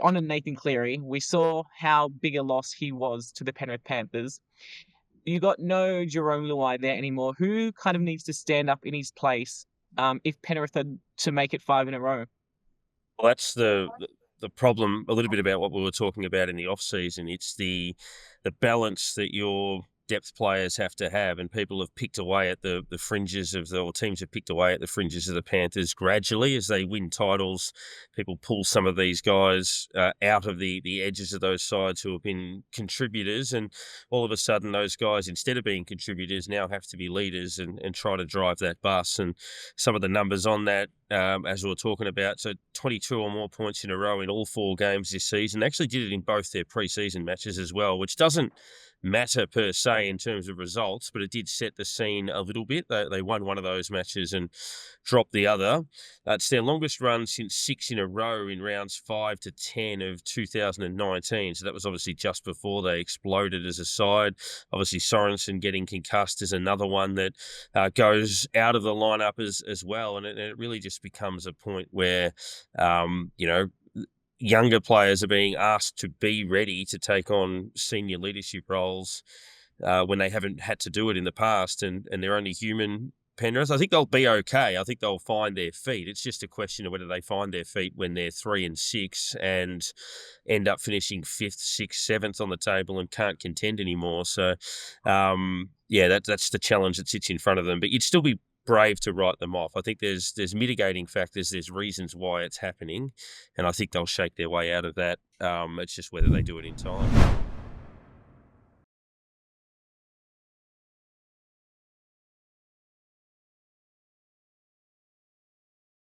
on a Nathan Cleary, we saw how big a loss he was to the Penrith Panthers. You got no Jerome Luai there anymore. Who kind of needs to stand up in his place if Penrith are to make it 5 in a row? Well, that's the problem. A little bit about what we were talking about in the off season. It's the balance that your depth players have to have, and people have picked away at the fringes of or teams have picked away at the fringes of the Panthers gradually as they win titles. People pull some of these guys out of the edges of those sides who have been contributors, and all of a sudden those guys, instead of being contributors, now have to be leaders and try to drive that bus. And some of the numbers on that, as we were talking about, so 22 or more points in a row in all 4 games this season. They actually did it in both their pre-season matches as well, which doesn't matter per se in terms of results, but it did set the scene a little bit. They won one of those matches and dropped the other. It's their longest run since 6 in a row in rounds 5 to 10 of 2019. So that was obviously just before they exploded as a side. Obviously, Sorensen getting concussed is another one that goes out of the lineup as well. And it really just becomes a point where, younger players are being asked to be ready to take on senior leadership roles when they haven't had to do it in the past, and they're only human. Penrith, I think they'll be okay. I think they'll find their feet. It's just a question of whether they find their feet when they're 3 and 6 and end up finishing 5th, 6th, 7th on the table and can't contend anymore. So, that's the challenge that sits in front of them. But you'd still be brave to write them off. I think there's mitigating factors, there's reasons why it's happening, and I think they'll shake their way out of that. It's just whether they do it in time.